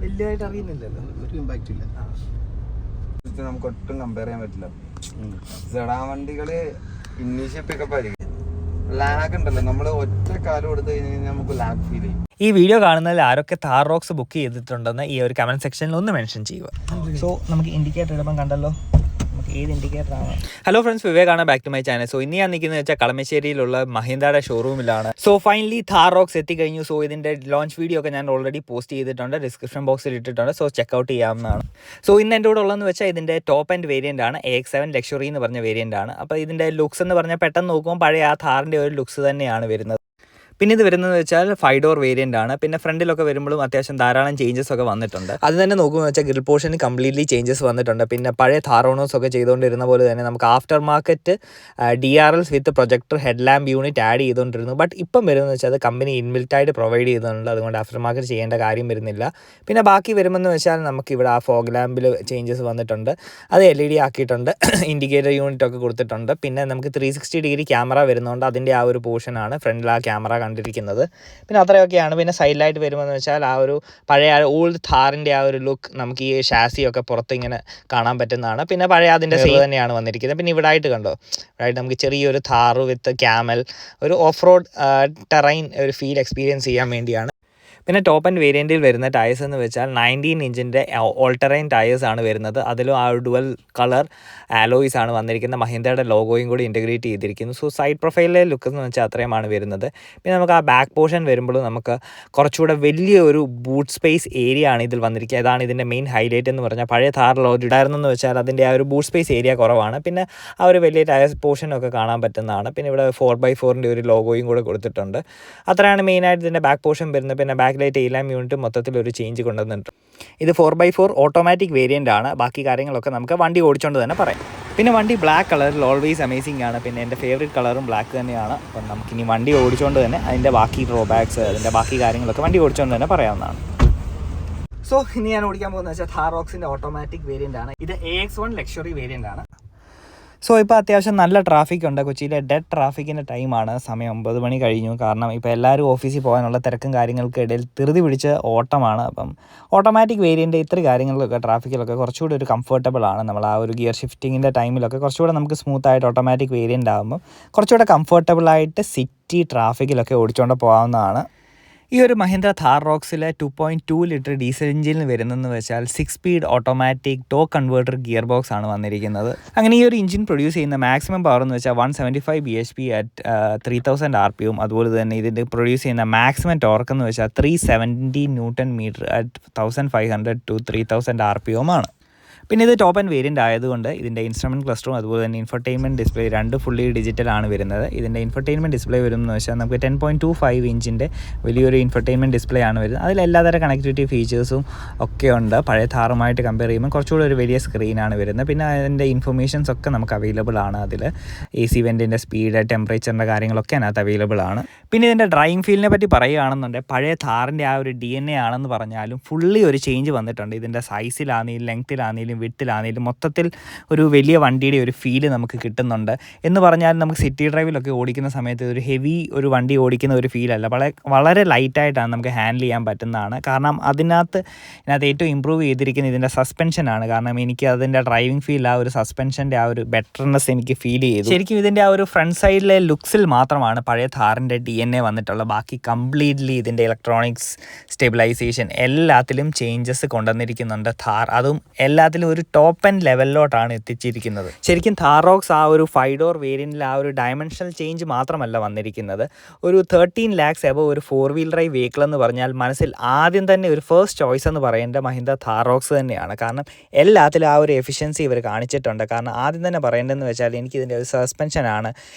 വലിയതായിട്ട് അറിയുന്നില്ലല്ലോ, ഒരു ഇമ്പാക്റ്റ് ഇല്ല. നമുക്ക് ഒട്ടും കമ്പയർ ചെയ്യാൻ പറ്റില്ല. സെഡാ വണ്ടികള് ഇനീഷ്യൽ പിക്കപ്പ് ആയിരിക്കും, ലാഗ് ഉണ്ടല്ലോ. നമ്മൾ ഒറ്റ കാലം എടുത്തു കഴിഞ്ഞാൽ നമുക്ക് ലാഗ് ഫീൽ ചെയ്യും. ഈ വീഡിയോ കാണുന്നതിൽ ആരൊക്കെ താർ റോക്സ് ബുക്ക് ചെയ്തിട്ടുണ്ടെന്ന് ഈ ഒരു കമന്റ് സെക്ഷനിൽ ഒന്ന് മെൻഷൻ ചെയ്യുക. സോ നമുക്ക് ഇൻഡിക്കേറ്റർ ഇടുമ്പം കണ്ടല്ലോ, നമുക്ക് ഏത് ഇൻഡിക്കേറ്റർ ആണ്. ഹലോ ഫ്രണ്ട്സ്, വിവേകാണ്, back to my channel. So ഇന്ന് ഞാൻ നിൽക്കുന്നത് വെച്ചാൽ കളമശ്ശേരിയിലുള്ള മഹീന്ദ്രയുടെ ഷോറൂമിലാണ്. സോ ഫൈനലി താർ റോക്സ് എത്തിക്കഴിഞ്ഞു. സോ ഇതിൻ്റെ ലോഞ്ച് വീഡിയോ ഒക്കെ ഞാൻ ഓൾറെഡി പോസ്റ്റ് ചെയ്തിട്ടുണ്ട്, ഡിസ്ക്രിപ്ഷൻ ബോക്സിൽ ഇട്ടിട്ടുണ്ട്. സോ ചെക്കൗട്ട് ചെയ്യാവുന്നതാണ്. സോ ഇന്ന് എൻ്റെ കൂടെ ഉള്ളതെന്ന് വെച്ചാൽ ഇതിൻ്റെ ടോപ്പ് ആൻഡ് വേരിയൻ്റ് ആണ്, AX7 ലക്ഷറി എന്ന് പറഞ്ഞ വേരിയൻ്റ് ആണ്. അപ്പോൾ ഇതിൻ്റെ ലുക്സ് എന്ന് പറഞ്ഞാൽ പെട്ടെന്ന് നോക്കുമ്പോൾ പഴയ ആ താറിൻ്റെ ഒരു ലുക്സ് തന്നെയാണ് വരുന്നത്. പിന്നെ ഇത് വരുന്നത് വെച്ചാൽ 5 ഡോർ വേരിയൻ്റ് ആണ്. പിന്നെ ഫ്രണ്ടിലൊക്കെ വരുമ്പോഴും അത്യാവശ്യം ധാരാളം ചേഞ്ചസ് ഒക്കെ വന്നിട്ടുണ്ട്. അത് തന്നെ നോക്കുമ്പോൾ വെച്ചാൽ ഗ്രിൽ പോർഷന് കംപ്ലീറ്റ്ലി ചേഞ്ചസ് വന്നിട്ടുണ്ട്. പിന്നെ പഴയ താറോണോസ് ഒക്കെ ചെയ്തുകൊണ്ടിരുന്ന പോലെ തന്നെ നമുക്ക് aftermarket DRLs with projector head lamp unit add ചെയ്തുകൊണ്ടിരുന്നു. ബട്ട് ഇപ്പം വരുന്നത് വെച്ചാൽ അത് കമ്പനി ഇൻബിൽറ്റായിട്ട് പ്രൊവൈഡ് ചെയ്തിട്ടുണ്ട്, അതുകൊണ്ട് ആഫ്റ്റർ മാർക്കറ്റ് ചെയ്യേണ്ട കാര്യം വരുന്നില്ല. പിന്നെ ബാക്കി വരുമെന്ന് വെച്ചാൽ നമുക്കിവിടെ ആ ഫോഗ് ലാമ്പിൽ ചേഞ്ചസ് വന്നിട്ടുണ്ട്, അത് LED ആക്കിയിട്ടുണ്ട്, ഇൻഡിക്കേറ്റർ യൂണിറ്റ് ഒക്കെ കൊടുത്തിട്ടുണ്ട്. പിന്നെ നമുക്ക് 360 ഡിഗ്രി ക്യാമറ വരുന്നതുകൊണ്ട് അതിൻ്റെ ആ ഒരു പോർഷനാണ് ഫ്രണ്ടിൽ ആ ക്യാമറ കണ്ടിരിക്കുന്നത്. പിന്നെ അത്രയൊക്കെയാണ്. പിന്നെ സൈഡിലായിട്ട് വരുമെന്ന് വെച്ചാൽ ആ ഒരു പഴയ ഓൾഡ് താറിൻ്റെ ആ ഒരു ലുക്ക് നമുക്ക് ഈ ഷാസി ഒക്കെ പുറത്ത് ഇങ്ങനെ കാണാൻ പറ്റുന്നതാണ്. പിന്നെ പഴയ അതിൻ്റെ സെയിം തന്നെയാണ് വന്നിരിക്കുന്നത്. പിന്നെ ഇവിടെ ആയിട്ട് കണ്ടോ, ഇവിടെ നമുക്ക് ചെറിയൊരു താറ് വിത്ത് ക്യാമൽ, ഒരു ഓഫ് റോഡ് ടെറൈൻ ഒരു ഫീൽ എക്സ്പീരിയൻസ് ചെയ്യാൻ വേണ്ടിയാണ്. പിന്നെ ടോപ്പ് ആൻഡ് വേരിയൻറ്റിൽ വരുന്ന ടയേഴ്സ് എന്ന് വെച്ചാൽ 19 ഇഞ്ചിൻ്റെ ഓൾ ടെറൈൻ ടയേഴ്സ് ആണ് വരുന്നത്. അതിലും ആ ഡുവൽ കളർ ആലോയ്സ് ആണ് വന്നിരിക്കുന്നത്, മഹീന്ദ്രയുടെ ലോഗോയും കൂടി ഇൻറ്റഗ്രേറ്റ് ചെയ്തിരിക്കുന്നു. സോ സൈഡ് പ്രൊഫൈലിലെ ലുക്ക് എന്ന് വെച്ചാൽ അത്രയുമാണ് വരുന്നത്. പിന്നെ നമുക്ക് ആ ബാക്ക് പോർഷൻ വരുമ്പോഴും നമുക്ക് കുറച്ചുകൂടെ വലിയൊരു ബൂട്ട് സ്പേസ് ഏരിയ ആണ് ഇതിൽ വന്നിരിക്കുക. അതാണ് ഇതിൻ്റെ മെയിൻ ഹൈലൈറ്റ് എന്ന് പറഞ്ഞാൽ പഴയ താറിലോ ഉണ്ടായിരുന്നെന്ന് വെച്ചാൽ അതിൻ്റെ ആ ഒരു ബൂട്ട് സ്പേസ് ഏരിയ കുറവാണ്. പിന്നെ ആ ഒരു വലിയ ടയർ പോർഷനൊക്കെ കാണാൻ പറ്റുന്നതാണ്. പിന്നെ ഇവിടെ 4x4ൻ്റെ ഒരു ലോഗോയും കൂടെ കൊടുത്തിട്ടുണ്ട്. അത്രയാണ് മെയിനായിട്ട് ഇതിൻ്റെ ബാക്ക് പോർഷൻ വരുന്നത്. പിന്നെ ബാക്കിലെ ടെയിൽ ലാമ്പ് യൂണിറ്റ് മൊത്തത്തിൽ ഒരു ചേഞ്ച് കൊണ്ടുവന്നിട്ടുണ്ട്. ഇത് 4x4 ഓട്ടോമാറ്റിക് വേരിയൻ്റ് ആണ്. ബാക്കി കാര്യങ്ങളൊക്കെ നമുക്ക് വണ്ടി ഓടിച്ചുകൊണ്ട് തന്നെ പറയാം. പിന്നെ വണ്ടി ബ്ലാക്ക് കളറിൽ ഓൾവേസ് അമേസിംഗ് ആണ്. പിന്നെ എൻ്റെ ഫേവറേറ്റ് കളറും ബ്ലാക്ക് തന്നെയാണ്. അപ്പം നമുക്കിനി വണ്ടി ഓടിച്ചുകൊണ്ട് തന്നെ അതിൻ്റെ ബാക്കി ഡ്രോബാക്സ്, അതിൻ്റെ ബാക്കി കാര്യങ്ങളൊക്കെ വണ്ടി ഓടിച്ചുകൊണ്ട് തന്നെ പറയാവുന്നതാണ്. സോ ഇനി ഞാൻ ഓടിക്കാൻ പോകുന്നത് വെച്ചാൽ താർ റോക്സിൻ്റെ ഓട്ടോമാറ്റിക് വേരിയൻ്റ് ആണ്. ഇത് AX1 ലക്ഷറി വേരിയൻ്റ് ആണ്. സോ ഇപ്പോൾ അത്യാവശ്യം നല്ല ട്രാഫിക് ഉണ്ട്. കൊച്ചിയിലെ ഡെഡ് ട്രാഫിക്കിൻ്റെ ടൈമാണ്, സമയം 9 മണി കഴിഞ്ഞു. കാരണം ഇപ്പോൾ എല്ലാവരും ഓഫീസിൽ പോകാനുള്ള തിരക്കും കാര്യങ്ങൾക്കിടയിൽ ധൃതി പിടിച്ച് ഓട്ടമാണ്. അപ്പം ഓട്ടോമാറ്റിക് വേരിയൻ്റ് ഇത്ര കാര്യങ്ങളിലൊക്കെ ട്രാഫിക്കിലൊക്കെ കുറച്ചുകൂടി ഒരു കംഫർട്ടബിൾ ആണ്. നമ്മൾ ആ ഒരു ഗിയർ ഷിഫ്റ്റിങ്ങിൻ്റെ ടൈമിലൊക്കെ കുറച്ചുകൂടെ നമുക്ക് സ്മൂത്തായിട്ട് ഓട്ടോമാറ്റിക് വേരിയൻ്റ് ആകുമ്പോൾ കുറച്ചുകൂടെ കംഫർട്ടബിളായിട്ട് സിറ്റി ട്രാഫിക്കിലൊക്കെ ഓടിച്ചുകൊണ്ട് പോകാവുന്നതാണ്. ഈ ഒരു മഹീന്ദ്ര താർ റോക്സിലെ 2.2 ലിറ്റർ ഡീസൽ എഞ്ചിനിൽ വരുന്നതെന്ന് വെച്ചാൽ 6 speed automatic torque converter gear box ആണ് വന്നിരിക്കുന്നത്. അങ്ങനെ ഈ ഒരു എഞ്ചിൻ പ്രൊഡ്യൂസ് ചെയ്യുന്ന മാക്സിമം പവർ എന്ന് വെച്ചാൽ 175 bhp അറ്റ് 3000 RPM. അതുപോലെ തന്നെ ഇതിൻ്റെ പ്രൊഡ്യൂസ് ചെയ്യുന്ന മാക്സിമം ടോർക്ക് എന്ന് വെച്ചാൽ 370 Nm അറ്റ് 1500 to 3000 RPM ആണ്. പിന്നെ ഇത് ടോപ്പ് ആൻഡ് വേരിയൻ്റ് ആയതുകൊണ്ട് ഇതിൻ്റെ ഇൻസ്ട്രുമെൻറ്റ് ക്ലസ്റ്ററും അതുപോലെ തന്നെ ഇൻഫർടൈൻമെൻറ്റ് ഡിസ്പ്ലേ രണ്ട് ഫുള്ളി ഡിജിറ്റലാണ് വരുന്നത്. ഇതിൻ്റെ ഇൻഫർടൈൻമെൻറ്റ് ഡിസ്പ്ലേ വരുന്നതെന്ന് വെച്ചാൽ നമുക്ക് 10.25 ഇഞ്ചിൻ്റെ വലിയൊരു ഇൻഫർടൈൻമെൻറ്റ് ഡിസ്പ്ലേ ആണ് വരുന്നത്. അതിൽ എല്ലാതര കണക്ടിവിറ്റി ഫീച്ചേഴ്സും ഒക്കെ ഉണ്ട്. പഴയ താറുമായിട്ട് കമ്പയർ ചെയ്യുമ്പോൾ കുറച്ചുകൂടി ഒരു വലിയ സ്ക്രീനാണ് വരുന്നത്. പിന്നെ അതിൻ്റെ ഇൻഫർമേഷൻസ് ഒക്കെ നമുക്ക് അവൈലബിൾ ആണ്. അതിൽ AC വെൻറ്റിൻ്റെ സ്പീഡ്, ടെമ്പറേച്ചറിൻ്റെ കാര്യങ്ങളൊക്കെ അതിനകത്ത് അവൈലബിൾ ആണ്. പിന്നെ ഇതിൻ്റെ ഡ്രൈവിംഗ് ഫീലിനെ പറ്റി പറയുകയാണെന്നുണ്ടെങ്കിൽ പഴയ താറിൻ്റെ ആ ഒരു DNA ആണെന്ന് പറഞ്ഞാലും ഫുള്ളി ഒരു ചേഞ്ച് വന്നിട്ടുണ്ട്. ഇതിൻ്റെ സൈസിലാണെങ്കിലും ലെങ്ത്തിലാണെങ്കിലും വിഡ്ത്തിലാണെങ്കിലും മൊത്തത്തിൽ ഒരു വലിയ വണ്ടിയുടെ ഒരു ഫീല് നമുക്ക് കിട്ടുന്നുണ്ട്. എന്ന് പറഞ്ഞാൽ നമുക്ക് സിറ്റി ഡ്രൈവിലൊക്കെ ഓടിക്കുന്ന സമയത്ത് ഒരു ഹെവി ഒരു വണ്ടി ഓടിക്കുന്ന ഒരു ഫീലല്ല, വളരെ ലൈറ്റായിട്ടാണ് നമുക്ക് ഹാൻഡിൽ ചെയ്യാൻ പറ്റുന്നതാണ്. കാരണം ഇതിനകത്ത് ഏറ്റവും ഇമ്പ്രൂവ് ചെയ്തിരിക്കുന്ന ഇതിൻ്റെ സസ്പെൻഷനാണ്. കാരണം എനിക്ക് അതിൻ്റെ ഡ്രൈവിംഗ് ഫീൽ, ആ ഒരു സസ്പെൻഷൻ്റെ ആ ഒരു ബെറ്റർനെസ് എനിക്ക് ഫീൽ ചെയ്തു. ശരിക്കും ഇതിൻ്റെ ആ ഒരു ഫ്രണ്ട് സൈഡിലെ ലുക്സിൽ മാത്രമാണ് പഴയ താറിൻ്റെ DNA വന്നിട്ടുള്ളത്. ബാക്കി കംപ്ലീറ്റ്ലി ഇതിൻ്റെ ഇലക്ട്രോണിക്സ്, സ്റ്റെബിലൈസേഷൻ എല്ലാത്തിലും ചേഞ്ചസ് കൊണ്ടുവന്നിരിക്കുന്നുണ്ട് താർ. അതും എല്ലാത്തിലും ഒരു ടോപ്പ് ആൻഡ് ലെവലിലോട്ടാണ് എത്തിച്ചിരിക്കുന്നത്. ശരിക്കും താർ റോക്സ് ആ ഒരു 5 ഡോർ വേരിയൻറ്റിൽ ആ ഒരു ഡയമെൻഷണൽ ചേഞ്ച് മാത്രമല്ല വന്നിരിക്കുന്നത്. ഒരു 13 lakhs എബോ ഒരു 4 വീൽ ഡ്രൈവ് വെഹിക്കിൾ എന്ന് പറഞ്ഞാൽ മനസ്സിൽ ആദ്യം തന്നെ ഒരു ഫസ്റ്റ് ചോയ്സ് എന്ന് പറയേണ്ട മഹീന്ദ്ര താർ റോക്സ് തന്നെയാണ്. കാരണം എല്ലാത്തിലും ആ ഒരു എഫിഷ്യൻസി ഇവർ കാണിച്ചിട്ടുണ്ട്. കാരണം ആദ്യം തന്നെ പറയേണ്ടതെന്ന് വെച്ചാൽ എനിക്കിതിൻ്റെ ഒരു സസ്പെൻഷനാണ്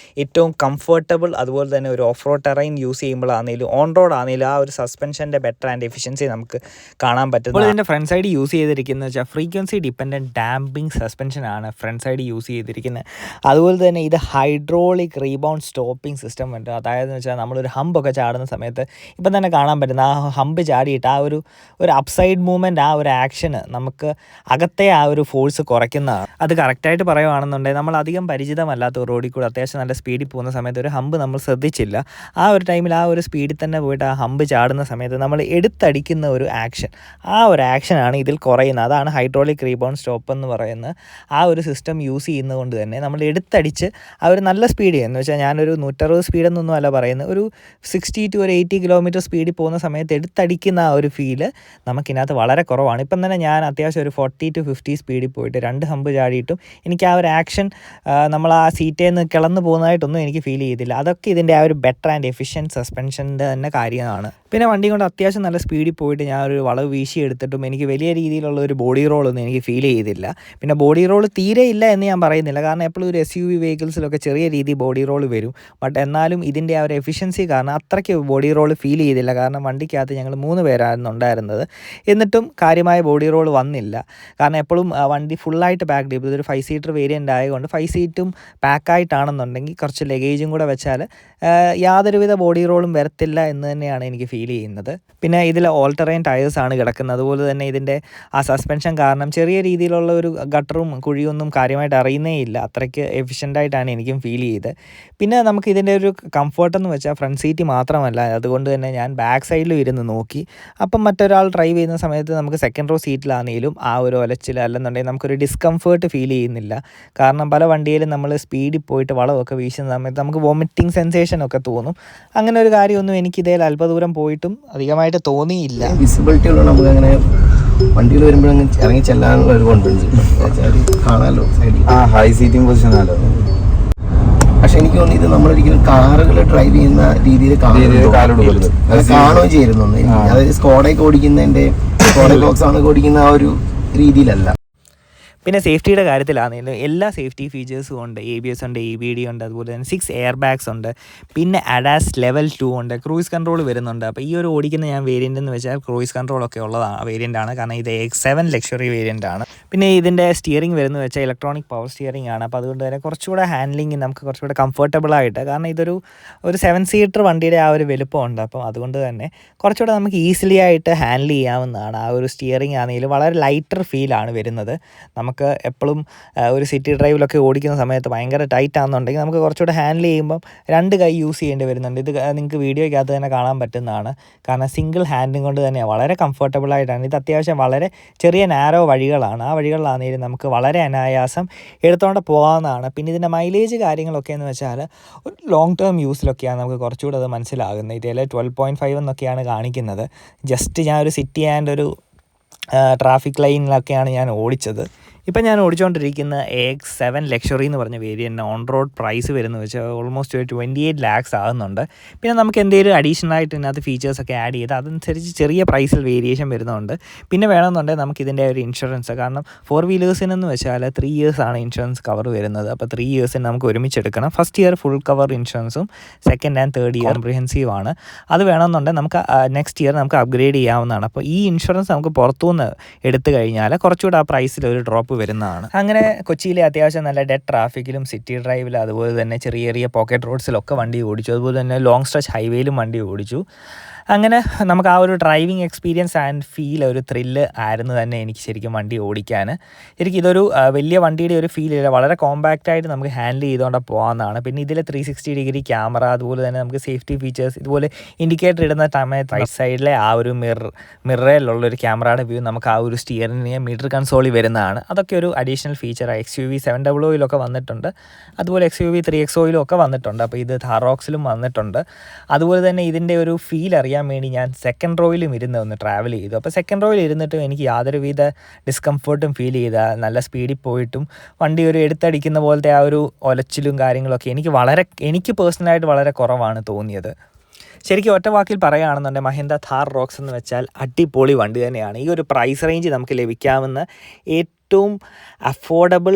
ഏറ്റവും കംഫർട്ടബിൾ. അതുപോലെ തന്നെ ഒരു ഓഫ് റോഡ് ടെറൈൻ യൂസ് ചെയ്യുമ്പോഴാണെങ്കിലും ഓൺ റോഡ് ആണെങ്കിലും ആ ഒരു സസ്പെൻഷൻ്റെ ബെറ്റർ ആൻഡ് എഫിഷ്യൻസി നമുക്ക് കാണാൻ പറ്റും. അപ്പോൾ ഇതിൻ്റെ ഫ്രണ്ട് സൈഡ് യൂസ് ചെയ്തിരിക്കുന്നത് വെച്ചാൽ ഫ്രീക്വൻസി ഇൻഡിപെൻഡൻറ്റ് ഡാമ്പിംഗ് സസ്പെൻഷനാണ് ഫ്രണ്ട് സൈഡ് യൂസ് ചെയ്തിരിക്കുന്നത്. അതുപോലെ തന്നെ ഇത് ഹൈഡ്രോളിക് റീബൗണ്ട് സ്റ്റോപ്പിംഗ് സിസ്റ്റം ഉണ്ട്. അതായത് വെച്ചാൽ നമ്മളൊരു ഹമ്പൊക്കെ ചാടുന്ന സമയത്ത് ഇപ്പം തന്നെ കാണാൻ പറ്റുന്ന ആ ഹമ്പ് ചാടിയിട്ട് ആ ഒരു അപ്സൈഡ് മൂവ്മെൻറ്റ്, ആ ഒരു ആക്ഷന് നമുക്ക് അകത്തെ ആ ഒരു ഫോഴ്സ് കുറയ്ക്കുന്നതാണ്. അത് കറക്റ്റായിട്ട് പറയുകയാണെന്നുണ്ടെങ്കിൽ നമ്മൾ അധികം പരിചിതമല്ലാത്ത റോഡിൽ കൂടെ അത്യാവശ്യം നല്ല സ്പീഡിൽ പോകുന്ന സമയത്ത് ഒരു ഹമ്പ് നമ്മൾ ശ്രദ്ധിച്ചില്ല. ആ ഒരു ടൈമിൽ ആ ഒരു സ്പീഡിൽ തന്നെ പോയിട്ട് ആ ഹമ്പ് ചാടുന്ന സമയത്ത് നമ്മൾ എടുത്തടിക്കുന്ന ഒരു ആക്ഷൻ, ആ ഒരു ആക്ഷനാണ് ഇതിൽ കുറയുന്നത്. അതാണ് ഹൈഡ്രോളിക് റീബൗണ്ട് സ്റ്റോപ്പ് എന്ന് പറയുന്നത്. ആ ഒരു സിസ്റ്റം യൂസ് ചെയ്യുന്നതുകൊണ്ട് തന്നെ നമ്മൾ എടുത്തടിച്ച് ആ ഒരു നല്ല സ്പീഡ്, എന്ന് വെച്ചാൽ ഞാനൊരു 160 സ്പീഡെന്നൊന്നും അല്ല പറയുന്നത്, ഒരു 60 to 80 കിലോമീറ്റർ സ്പീഡിൽ പോകുന്ന സമയത്ത് എടുത്തടിക്കുന്ന ആ ഒരു ഫീല് നമുക്കിനകത്ത് വളരെ കുറവാണ്. ഇപ്പം തന്നെ ഞാൻ അത്യാവശ്യം ഒരു 40 to 50 സ്പീഡിൽ പോയിട്ട് 2 ഹമ്പ് ചാടിയിട്ടും എനിക്ക് ആ ഒരു ആക്ഷൻ നമ്മൾ ആ സീറ്റിൽ നിന്ന് കിളന്ന് പോകുന്നതായിട്ടൊന്നും എനിക്ക് ഫീൽ ചെയ്തില്ല. അതൊക്കെ ഇതിൻ്റെ ആ ഒരു ബെറ്റർ ആൻഡ് എഫിഷ്യൻറ്റ് സസ്പെൻഷൻ്റെ തന്നെ കാര്യമാണ്. പിന്നെ വണ്ടി കൊണ്ട് അത്യാവശ്യം നല്ല സ്പീഡിൽ പോയിട്ട് ഞാൻ ഒരു വളവ് വീശി എടുത്തിട്ടും എനിക്ക് വലിയ രീതിയിലുള്ള ഒരു ബോഡി റോളൊന്നും എനിക്ക് ഫീൽ ചെയ്തില്ല. പിന്നെ ബോഡി റോൾ തീരെ ഇല്ല എന്ന് ഞാൻ പറയുന്നില്ല, കാരണം എപ്പോഴും ഒരു SUV വെഹിക്കിൾസിലൊക്കെ ചെറിയ രീതിയിൽ ബോഡി റോൾ വരും. ബട്ട് എന്നാലും ഇതിൻ്റെ ആ ഒരു എഫിഷ്യൻസി കാരണം അത്രയ്ക്ക് ബോഡി റോൾ ഫീൽ ചെയ്തില്ല. കാരണം വണ്ടിക്കകത്ത് ഞങ്ങൾ 3 പേരായിരുന്നു ഉണ്ടായിരുന്നത്, എന്നിട്ടും കാര്യമായ ബോഡി റോൾ വന്നില്ല. കാരണം എപ്പോഴും വണ്ടി ഫുള്ളായിട്ട് പാക്ക് ചെയ്യും. ഇതൊരു 5 സീറ്റർ വേരിയൻ്റ് ആയതുകൊണ്ട് 5 സീറ്റും പാക്കായിട്ടാണെന്നുണ്ടെങ്കിൽ കുറച്ച് ലഗേജും കൂടെ വെച്ചാൽ യാതൊരുവിധ ബോഡി റോളും വരത്തില്ല എന്ന് തന്നെയാണ് എനിക്ക് ഫീൽ ചെയ്യുന്നത്. പിന്നെ ഇതിൽ ഓൾ ടെറൈൻ ടയേഴ്സാണ് കിടക്കുന്നത്. അതുപോലെ തന്നെ ഇതിൻ്റെ ആ സസ്പെൻഷൻ കാരണം ചെറിയ രീതിയിലുള്ള ഒരു ഗട്ടറും കുഴിയൊന്നും കാര്യമായിട്ട് അറിയുന്നേ ഇല്ല. അത്രയ്ക്ക് എഫിഷ്യൻ്റായിട്ടാണ് എനിക്കും ഫീൽ ചെയ്തത്. പിന്നെ നമുക്ക് ഇതിൻ്റെ ഒരു കംഫർട്ടെന്ന് വെച്ചാൽ ഫ്രണ്ട് സീറ്റ് മാത്രമല്ല, അതുകൊണ്ട് തന്നെ ഞാൻ ബാക്ക് സൈഡിലും ഇരുന്ന് നോക്കി. അപ്പം മറ്റൊരാൾ ഡ്രൈവ് ചെയ്യുന്ന സമയത്ത് നമുക്ക് സെക്കൻഡ് റോ സീറ്റിലാണെങ്കിലും ആ ഒരു ഒലച്ചിൽ അല്ലെന്നുണ്ടെങ്കിൽ നമുക്കൊരു ഡിസ്കംഫേർട്ട് ഫീൽ ചെയ്യുന്നില്ല. കാരണം പല വണ്ടിയിലും നമ്മൾ സ്പീഡിൽ പോയിട്ട് വളമൊക്കെ വീശുന്ന സമയത്ത് നമുക്ക് വോമിറ്റിംഗ് സെൻസേഷനൊക്കെ തോന്നും. അങ്ങനെ ഒരു കാര്യമൊന്നും എനിക്കിതേ അല്പദൂരം പോയിട്ടും അധികമായിട്ട് തോന്നിയില്ല. വിസിബിലിറ്റി ഉള്ള നമുക്ക് അങ്ങനെ വണ്ടിയിൽ വരുമ്പോഴങ്ങനെ ഇറങ്ങി ചെല്ലാനുള്ള ഒരു കോൺഫിഡൻസ് കാണാമല്ലോ സൈഡിൽ. ഹൈ സീറ്റിംഗ് പൊസിഷനാലോ. പക്ഷെ എനിക്ക് തോന്നുന്നു ഇത് നമ്മളൊരിക്കലും കാറുകൾ ഡ്രൈവ് ചെയ്യുന്ന രീതിയിൽ കാണുകയും ചെയ്യുന്നു. അതായത് സ്കോഡയൊക്കെ ഓടിക്കുന്നതിൻ്റെ സ്കോഡ ബോക്സ് ഓടിക്കുന്ന ആ ഒരു രീതിയിലല്ല. പിന്നെ സേഫ്റ്റിയുടെ കാര്യത്തിലാണെങ്കിലും എല്ലാ സേഫ്റ്റി ഫീച്ചേഴ്സും ഉണ്ട്. ABS ഉണ്ട്, EBD ഉണ്ട്, അതുപോലെ തന്നെ 6 എയർ ബാഗ്സ് ഉണ്ട്. പിന്നെ ADAS ലെവൽ 2 ഉണ്ട്, ക്രൂയിസ് കൺട്രോൾ വരുന്നുണ്ട്. അപ്പോൾ ഈ ഒരു ഓടിക്കുന്ന ഞാൻ വേരിയൻ്റ് എന്ന് വെച്ചാൽ ക്രൂയിസ് കൺട്രോളൊക്കെ ഉള്ളതാണ് വേരിയൻ്റാണ്, കാരണം ഇത് X7 ലക്ഷറി വേരിയൻ്റ് ആണ്. പിന്നെ ഇതിൻ്റെ സ്റ്റിയറിംഗ് വരുന്നത് വെച്ചാൽ ഇലക്ട്രോണിക് പവർ സ്റ്റിയറിംഗ് ആണ്. അപ്പോൾ അതുകൊണ്ട് തന്നെ കുറച്ചുകൂടെ ഹാൻഡ്ലിങ് നമുക്ക് കുറച്ചുകൂടെ കംഫർട്ടബിളായിട്ട്, കാരണം ഇതൊരു 7 സീറ്റർ വണ്ടിയുടെ ആ ഒരു വലുപ്പമുണ്ട്. അപ്പം അതുകൊണ്ട് തന്നെ കുറച്ചുകൂടെ നമുക്ക് ഈസിലി ആയിട്ട് ഹാൻഡിൽ ചെയ്യാവുന്നതാണ്. ആ ഒരു സ്റ്റിയറിംഗ് ആണെങ്കിലും വളരെ ലൈറ്റർ ഫീലാണ് വരുന്നത്. നമുക്ക് എപ്പോഴും ഒരു സിറ്റി ഡ്രൈവിലൊക്കെ ഓടിക്കുന്ന സമയത്ത് ഭയങ്കര ടൈറ്റ് ആണെന്നുണ്ടെങ്കിൽ നമുക്ക് കുറച്ചുകൂടെ ഹാൻഡിൽ ചെയ്യുമ്പം 2 കൈ യൂസ് ചെയ്യേണ്ടി വരുന്നുണ്ട്. ഇത് നിങ്ങൾക്ക് വീഡിയോയ്ക്കകത്ത് തന്നെ കാണാൻ പറ്റുന്നതാണ്. കാരണം സിംഗിൾ ഹാൻഡും കൊണ്ട് തന്നെ വളരെ കംഫർട്ടബിളായിട്ടാണ്. ഇത് അത്യാവശ്യം വളരെ ചെറിയ നാരോ വഴികളാണ്. ആ വഴികളിലാണെങ്കിലും നമുക്ക് വളരെ അനായാസം എടുത്തുകൊണ്ട് പോകാവുന്നതാണ്. പിന്നെ ഇതിൻ്റെ മൈലേജ് കാര്യങ്ങളൊക്കെ എന്ന് വെച്ചാൽ ഒരു ലോങ് ടേം യൂസിലൊക്കെയാണ് നമുക്ക് കുറച്ചുകൂടെ അത് മനസ്സിലാകുന്നത്. ഇതിൽ 12.5 എന്നൊക്കെയാണ് കാണിക്കുന്നത്. ജസ്റ്റ് ഞാൻ ഒരു സിറ്റി ആൻഡ് ഒരു ട്രാഫിക് ലൈനിലൊക്കെയാണ് ഞാൻ ഓടിച്ചത്. ഇപ്പം ഞാൻ ഓടിച്ചുകൊണ്ടിരിക്കുന്ന X7 ലക്ഷറി എന്ന് പറഞ്ഞ വേരിയൻ്റ് ഓൺ റോഡ് പ്രൈസ് വരുന്നത് വെച്ചാൽ ഓൾമോസ്റ്റ് ഒരു 28 lakhs ആകുന്നുണ്ട്. പിന്നെ നമുക്ക് എന്തെങ്കിലും അഡീഷണൽ ആയിട്ട് ഇതിനകത്ത് ഫീച്ചേഴ്സൊക്കെ ആഡ് ചെയ്ത് അതനുസരിച്ച് ചെറിയ പ്രൈസിൽ വേരിയേഷൻ വരുന്നുണ്ട്. പിന്നെ വേണമെന്നുണ്ടെങ്കിൽ നമുക്ക് ഇതിൻ്റെ ഒരു ഇൻഷുറൻസ്, കാരണം 4 വീലേഴ്സിനെന്ന് വെച്ചാൽ 3 years ആണ് ഇൻഷുറൻസ് കവർ വരുന്നത്. അപ്പോൾ 3 years നമുക്ക് ഒരുമിച്ച് എടുക്കണം. ഫസ്റ്റ് ഇയർ ഫുൾ കവർ ഇൻഷുറൻസും second and third year comprehensive ആണ്. അത് വേണമെന്നുണ്ടെങ്കിൽ നമുക്ക് നെക്സ്റ്റ് ഇയർ നമുക്ക് അപ്ഗ്രേഡ് ചെയ്യാവുന്നതാണ്. അപ്പോൾ ഈ ഇൻഷുറൻസ് നമുക്ക് പുറത്തുനിന്ന് എടുത്തു കഴിഞ്ഞാൽ കുറച്ചുകൂടെ ആ പ്രൈസിൽ ഒരു ഡ്രോപ്പ് വരുന്നതാണ്. അങ്ങനെ കൊച്ചിയിലെ അത്യാവശ്യം നല്ല ഡെഡ് ട്രാഫിക്കിലും സിറ്റി ഡ്രൈവിലും അതുപോലെ തന്നെ ചെറിയ ചെറിയ പോക്കറ്റ് റോഡ്സിലൊക്കെ വണ്ടി ഓടിച്ചു. അതുപോലെ തന്നെ ലോങ് സ്ട്രെച്ച് ഹൈവേയിലും വണ്ടി ഓടിച്ചു. അങ്ങനെ നമുക്ക് ആ ഒരു ഡ്രൈവിംഗ് എക്സ്പീരിയൻസ് ആൻഡ് ഫീൽ ഒരു ത്രില്ല് ആയിരുന്നു തന്നെ എനിക്ക് ശരിക്കും വണ്ടി ഓടിക്കാൻ. ശരിക്കും ഇതൊരു വലിയ വണ്ടിയുടെ ഒരു ഫീൽ ഇല്ല, വളരെ കോമ്പാക്റ്റായിട്ട് നമുക്ക് ഹാൻഡിൽ ചെയ്തുകൊണ്ട് പോകാവുന്നതാണ്. പിന്നെ ഇതിൽ 360 ഡിഗ്രി ക്യാമറ, അതുപോലെ തന്നെ നമുക്ക് സേഫ്റ്റി ഫീച്ചേഴ്സ്, ഇതുപോലെ ഇൻഡിക്കേറ്റർ ഇടുന്ന സമയത്ത് റൈറ്റ് സൈഡിലെ ആ ഒരു മിററിലുള്ളൊരു ക്യാമറയുടെ വ്യൂ നമുക്ക് ആ ഒരു സ്റ്റിയറിംഗ് മീറ്റർ കൺസോളിൽ വരുന്നതാണ്. അതൊക്കെ ഒരു അഡീഷണൽ ഫീച്ചറാണ്. XUV 700 വന്നിട്ടുണ്ട്, അതുപോലെ XUV 3XO ഒക്കെ വന്നിട്ടുണ്ട്. അപ്പോൾ ഇത് താറോക്സിലും വന്നിട്ടുണ്ട്. അതുപോലെ തന്നെ ഇതിൻ്റെ ഒരു ഫീൽ അറിയാൻ വേണ്ടി ഞാൻ സെക്കൻഡ് റോയിലും ഇരുന്ന് ഒന്ന് ട്രാവൽ ചെയ്തു. അപ്പോൾ സെക്കൻഡ് റോയിൽ ഇരുന്നിട്ടും എനിക്ക് യാതൊരുവിധ ഡിസ്കംഫർട്ടും ഫീൽ ചെയ്ത, നല്ല സ്പീഡിൽ പോയിട്ടും വണ്ടി ഒരു എടുത്തടിക്കുന്ന പോലത്തെ ആ ഒരു ഒലച്ചിലും കാര്യങ്ങളൊക്കെ എനിക്ക് പേഴ്സണലായിട്ട് വളരെ കുറവാണ് തോന്നിയത്. ശരിക്കും ഒറ്റ വാക്കിൽ പറയുകയാണെന്നുണ്ടെങ്കിൽ മഹീന്ദ്ര ഥാർ റോക്സ് എന്ന് വെച്ചാൽ അടിപൊളി വണ്ടി തന്നെയാണ്. ഈ ഒരു പ്രൈസ് റേഞ്ച് നമുക്ക് ലഭിക്കാവുന്ന ഏറ്റവും അഫോർഡബിൾ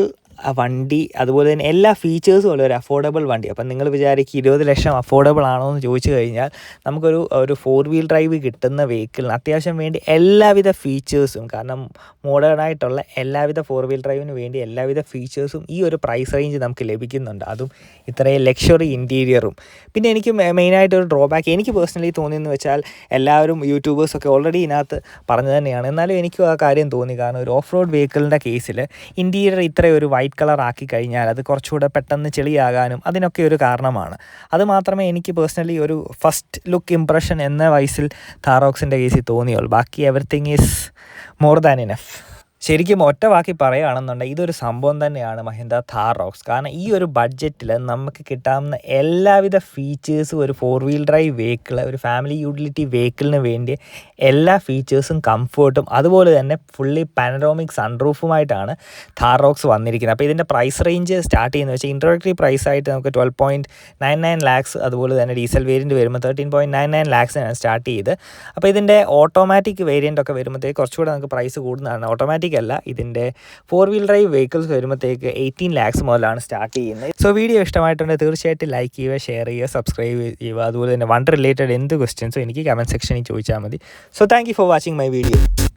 വണ്ടി അതുപോലെ തന്നെ എല്ലാ ഫീച്ചേഴ്സും ഉള്ള ഒരു അഫോർഡബിൾ വണ്ടി. അപ്പം നിങ്ങൾ വിചാരിക്കും 20 ലക്ഷം അഫോർഡബിൾ ആണോ എന്ന് ചോദിച്ചു കഴിഞ്ഞാൽ നമുക്കൊരു 4 വീൽ ഡ്രൈവ് കിട്ടുന്ന വെഹിക്കിളിന് അത്യാവശ്യം വേണ്ടി എല്ലാവിധ ഫീച്ചേഴ്സും, കാരണം മോഡേൺ ആയിട്ടുള്ള എല്ലാവിധ 4 വീൽ ഡ്രൈവിന് വേണ്ടി എല്ലാവിധ ഫീച്ചേഴ്സും ഈ ഒരു പ്രൈസ് റേഞ്ച് നമുക്ക് ലഭിക്കുന്നുണ്ട്. അതും ഇത്രയും ലക്ഷറി ഇൻറ്റീരിയറും. പിന്നെ എനിക്ക് മെയിനായിട്ടൊരു ഡ്രോബാക്ക് എനിക്ക് പേഴ്സണലി തോന്നിയെന്ന് വെച്ചാൽ, എല്ലാവരും യൂട്യൂബേഴ്സൊക്കെ ഓൾറെഡി ഇതിനകത്ത് പറഞ്ഞു തന്നെയാണ്, എന്നാലും എനിക്കും ആ കാര്യം തോന്നി. കാരണം ഒരു ഓഫ് റോഡ് വെഹിക്കിളിൻ്റെ കേസിൽ ഇൻറ്റീരിയർ ഇത്രയും ഒരു വൈറ്റ് കളർ ആക്കി കഴിഞ്ഞാൽ അത് കുറച്ചുകൂടെ പെട്ടെന്ന് ചെളിയാകാനും അതിനൊക്കെ ഒരു കാരണമാണ്. അത് മാത്രമേ എനിക്ക് പേഴ്സണലി ഒരു ഫസ്റ്റ് ലുക്ക് ഇംപ്രഷൻ എന്ന വയസ്സിൽ താറോക്സിൻ്റെ കേസിൽ തോന്നിയുള്ളൂ. ബാക്കി everything is more than enough. ശരിക്കും ഒറ്റ വാക്കി പറയുകയാണെന്നുണ്ടെങ്കിൽ ഇതൊരു സംഭവം തന്നെയാണ് മഹീന്ദ്ര താർ റോക്സ്. കാരണം ഈ ഒരു ബഡ്ജറ്റിൽ നമുക്ക് കിട്ടാവുന്ന എല്ലാവിധ ഫീച്ചേഴ്സും ഒരു 4 വീൽ ഡ്രൈവ് വെഹിക്കിൾ, ഒരു ഫാമിലി യൂട്ടിലിറ്റി വെഹിക്കിളിന് വേണ്ടി എല്ലാ ഫീച്ചേഴ്സും കംഫേർട്ടും അതുപോലെ തന്നെ ഫുള്ളി പാനറോമിക് സൺറൂഫുമായിട്ടാണ് താർ റോക്സ് വന്നിരിക്കുന്നത്. അപ്പോൾ ഇതിൻ്റെ പ്രൈസ് റേഞ്ച് സ്റ്റാർട്ട് ചെയ്യുന്നത് വെച്ചാൽ ഇൻട്രോഡക്ടറി പ്രൈസായിട്ട് നമുക്ക് 12.99 lakhs, അതുപോലെ തന്നെ ഡീസൽ വേരിയൻറ്റ് വരുമ്പോൾ 13.99 lakhs സ്റ്റാർട്ട് ചെയ്ത്. അപ്പോൾ ഇതിൻ്റെ ഓട്ടോമാറ്റിക് വേരിയൻ്റ് ഒക്കെ വരുമ്പോഴത്തേക്ക് കുറച്ചുകൂടെ നമുക്ക് പ്രൈസ് കൂടുന്നതാണ്. ഓട്ടോമാറ്റിക് അല്ല, ഇതിൻ്റെ 4 വീൽ ഡ്രൈവ് വെഹിക്കിൾസ് വരുമ്പോഴത്തേക്ക് 18 lakhs മുതലാണ് സ്റ്റാർട്ട് ചെയ്യുന്നത്. സോ വീഡിയോ ഇഷ്ടമായിട്ടുണ്ടെങ്കിൽ തീർച്ചയായിട്ടും ലൈക്ക് ചെയ്യുക, ഷെയർ ചെയ്യുക, സബ്സ്ക്രൈബ് ചെയ്യുക. അതുപോലെ തന്നെ വണ്ടി റിലേറ്റഡ് എന്ത് ക്വസ്റ്റ്യൻസും എനിക്ക് കമൻറ്റ് സെക്ഷനിൽ ചോദിച്ചാൽ മതി. So thank you for watching my video.